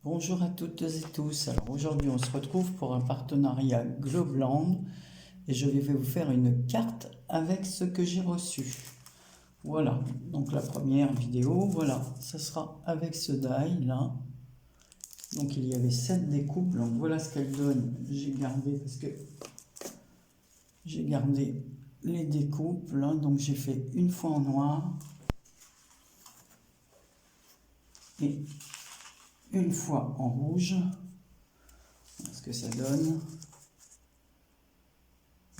Bonjour à toutes et tous. Alors aujourd'hui on se retrouve pour un partenariat Globland et je vais vous faire une carte avec ce que j'ai reçu. Voilà, donc la première vidéo, voilà, ça sera avec ce die là. Donc il y avait 7 découpes, donc voilà ce qu'elle donne. J'ai gardé parce que j'ai gardé les découpes là, donc j'ai fait une fois en noir et une fois en rouge. Voilà ce que ça donne.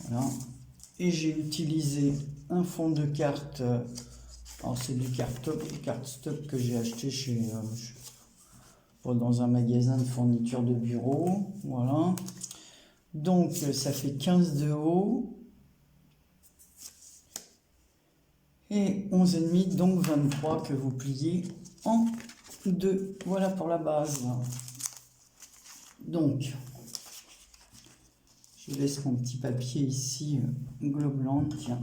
Voilà. Et j'ai utilisé un fond de carte. Alors c'est du cardstock que j'ai acheté dans un magasin de fourniture de bureau. Voilà. Donc ça fait 15 de haut et 11,5, donc 23 que vous pliez en deux. Voilà pour la base. Donc je laisse mon petit papier ici, Globland, tiens.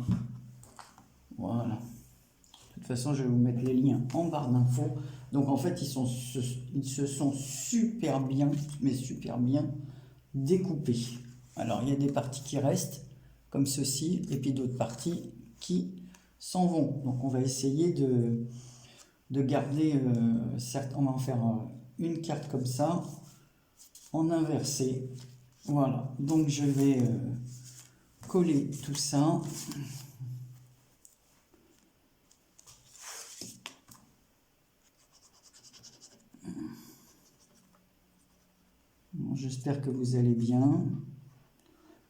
Voilà. De toute façon, je vais vous mettre les liens en barre d'infos. Donc en fait, ils se sont super bien, mais super bien découpés. Alors, il y a des parties qui restent, comme ceci, et puis d'autres parties qui s'en vont. Donc on va essayer de garder, certes, on va en faire une carte comme ça, en inversé. Voilà, donc je vais coller tout ça. Bon, j'espère que vous allez bien.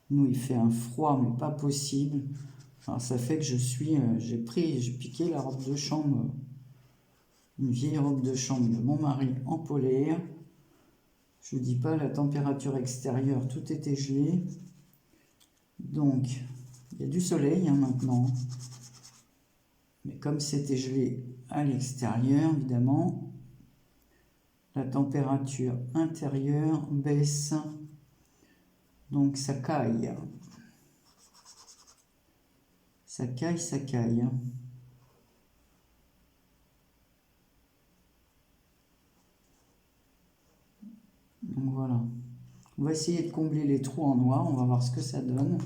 Nous, il fait un froid, mais pas possible. Alors, ça fait que j'ai piqué la robe de chambre, une vieille robe de chambre de mon mari en polaire. Je vous dis pas, la température extérieure, tout était gelé. Donc, il y a du soleil maintenant. Mais comme c'était gelé à l'extérieur, évidemment, la température intérieure baisse. Donc, ça caille. Ça caille, ça caille. Donc voilà. On va essayer de combler les trous en noir. On va voir ce que ça donne.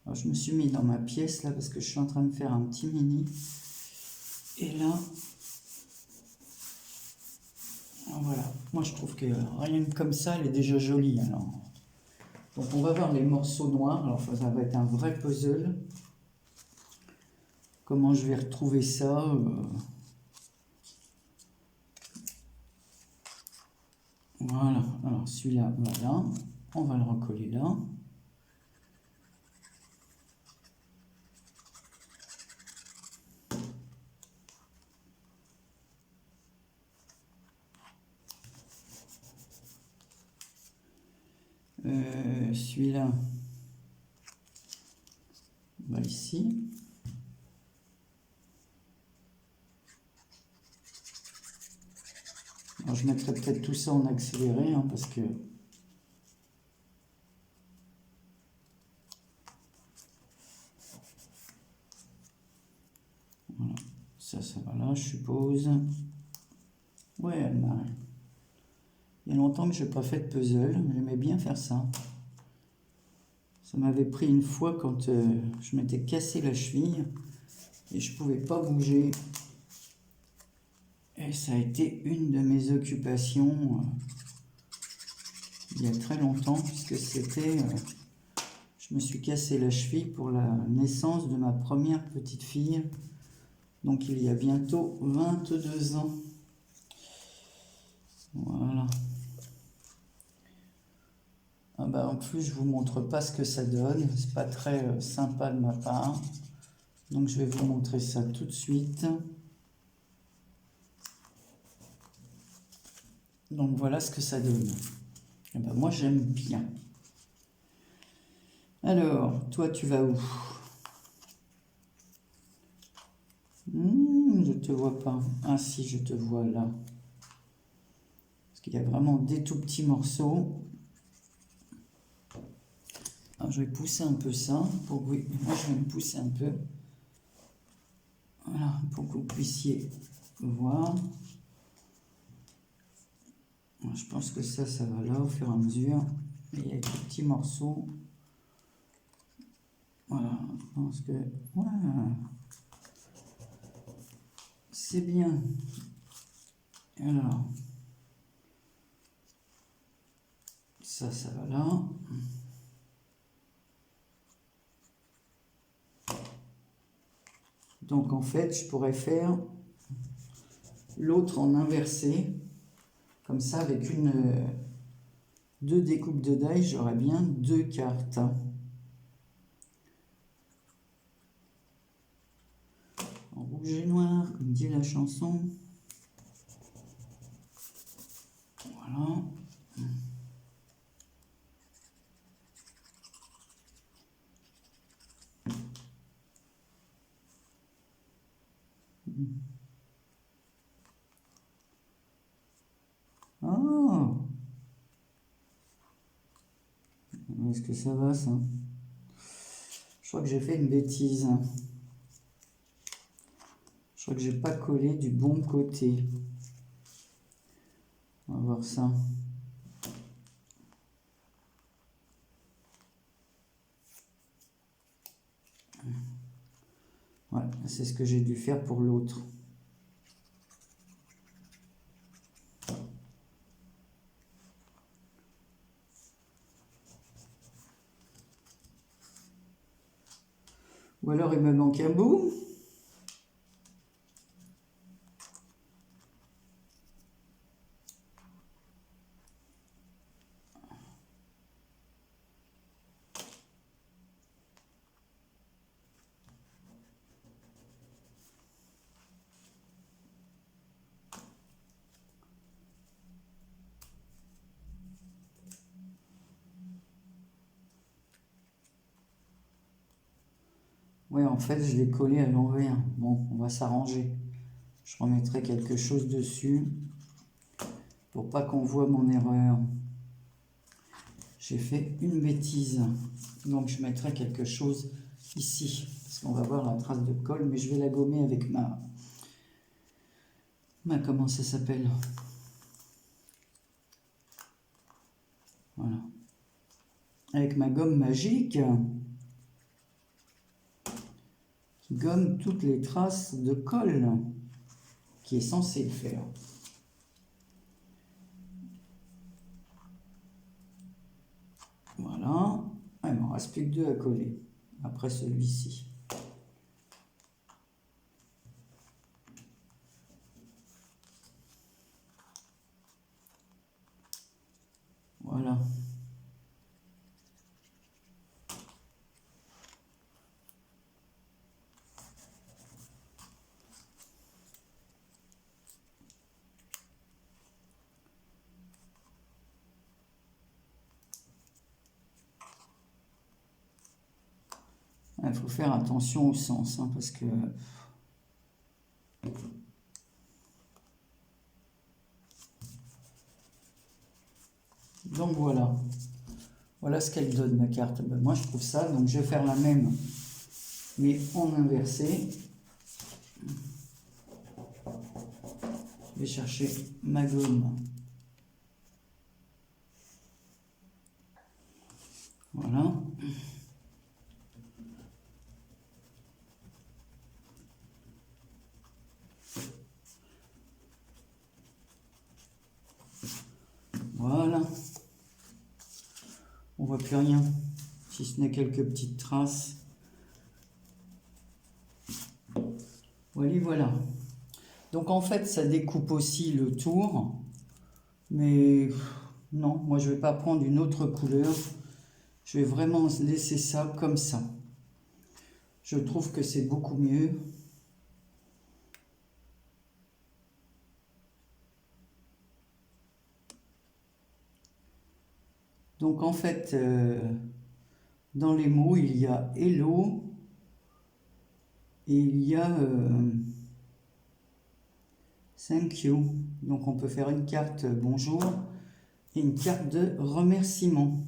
Alors, je me suis mis dans ma pièce là parce que je suis en train de faire un petit mini. Et là, voilà. Moi, je trouve que rien que comme ça, elle est déjà jolie. Alors. Donc, on va voir les morceaux noirs. Alors, ça va être un vrai puzzle. Comment je vais retrouver ça Voilà. Alors, celui-là, voilà. On va le recoller là. Celui-là, bah ici. Alors, je mettrai peut-être tout ça en accéléré, hein, parce que voilà. Ça va là, je suppose. Ouais, Anne-Marie. Il y a longtemps que je n'ai pas fait de puzzle, j'aimais bien faire ça. Ça m'avait pris une fois quand je m'étais cassé la cheville et je ne pouvais pas bouger. Et ça a été une de mes occupations il y a très longtemps, puisque c'était... je me suis cassé la cheville pour la naissance de ma première petite fille. Donc il y a bientôt 22 ans. Voilà. Ah bah en plus, je vous montre pas ce que ça donne. C'est pas très sympa de ma part. Donc je vais vous montrer ça tout de suite. Donc voilà ce que ça donne. Et bah moi j'aime bien. Alors, toi tu vas où? Je te vois pas. Ah si, je te vois là. Parce qu'il y a vraiment des tout petits morceaux. Alors, je vais pousser un peu ça, pour que vous... moi je vais me pousser un peu, voilà, pour que vous puissiez voir. Je pense que ça va là au fur et à mesure, et avec des petits morceaux. Voilà, je pense que voilà, c'est bien. Alors, ça va là. Donc en fait, je pourrais faire l'autre en inversé, comme ça avec deux découpes de die, j'aurais bien deux cartes. En rouge et noir, comme dit la chanson. Voilà. Oh! Est-ce que ça va, ça? Je crois que j'ai fait une bêtise. Je crois que j'ai pas collé du bon côté. On va voir ça. Ouais, c'est ce que j'ai dû faire pour l'autre. Ou alors il me manque un bout. Ouais, en fait, je l'ai collé à l'envers. Bon, on va s'arranger. Je remettrai quelque chose dessus pour pas qu'on voit mon erreur. J'ai fait une bêtise. Donc, je mettrai quelque chose ici. Parce qu'on va voir la trace de colle, mais je vais la gommer avec ma comment ça s'appelle? Voilà. Avec ma gomme magique qui gomme toutes les traces de colle qui est censé le faire. Voilà. Ah, il m'en reste plus que deux à coller après celui-ci. Voilà. Il faut faire attention au sens, hein, parce que... Donc voilà. Voilà ce qu'elle donne, ma carte. Ben, moi, je trouve ça. Donc, je vais faire la même, mais en inversé. Je vais chercher ma gomme. Voilà. Voilà. On voit plus rien, si ce n'est quelques petites traces. Voilà, voilà. Donc en fait, ça découpe aussi le tour. Mais non, moi je vais pas prendre une autre couleur. Je vais vraiment laisser ça comme ça. Je trouve que c'est beaucoup mieux. Donc en fait, dans les mots, il y a hello et il y a thank you. Donc on peut faire une carte bonjour et une carte de remerciement.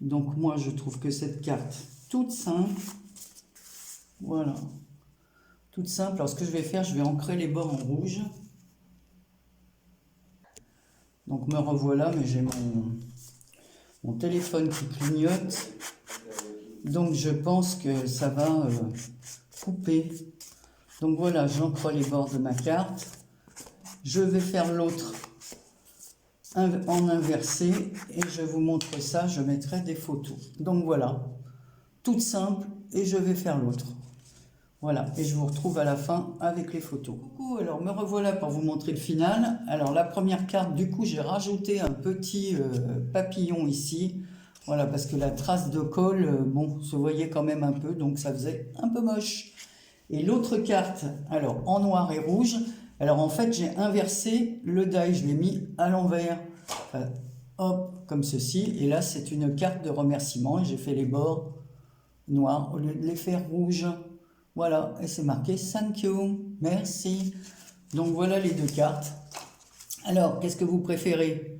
Donc moi, je trouve que cette carte toute simple, voilà, toute simple. Alors ce que je vais faire, je vais ancrer les bords en rouge. Donc me revoilà, mais j'ai mon téléphone qui clignote. Donc je pense que ça va couper. Donc voilà, j'encre les bords de ma carte. Je vais faire l'autre en inversé et je vous montre ça, je mettrai des photos. Donc voilà, toute simple et je vais faire l'autre. Voilà, et je vous retrouve à la fin avec les photos. Coucou, alors me revoilà pour vous montrer le final. Alors la première carte, du coup, j'ai rajouté un petit papillon ici. Voilà, parce que la trace de colle, bon, se voyait quand même un peu, donc ça faisait un peu moche. Et l'autre carte, alors en noir et rouge, alors en fait, j'ai inversé le die, je l'ai mis à l'envers. Enfin, hop, comme ceci. Et là, c'est une carte de remerciement et j'ai fait les bords noirs au lieu de les faire rouges. Voilà, et c'est marqué « Thank you », merci. Donc voilà les deux cartes. Alors, qu'est-ce que vous préférez?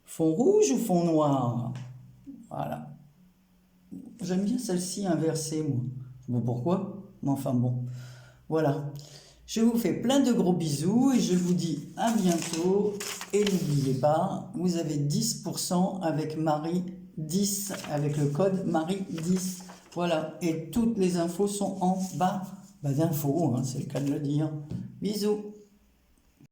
Fond rouge ou fond noir? Voilà. J'aime bien celle-ci inversée, moi. Je sais pas pourquoi, mais enfin bon. Voilà. Je vous fais plein de gros bisous et je vous dis à bientôt. Et n'oubliez pas, vous avez 10% avec Marie 10, avec le code Marie 10. Voilà, et toutes les infos sont en bas d'infos, hein, c'est le cas de le dire. Bisous.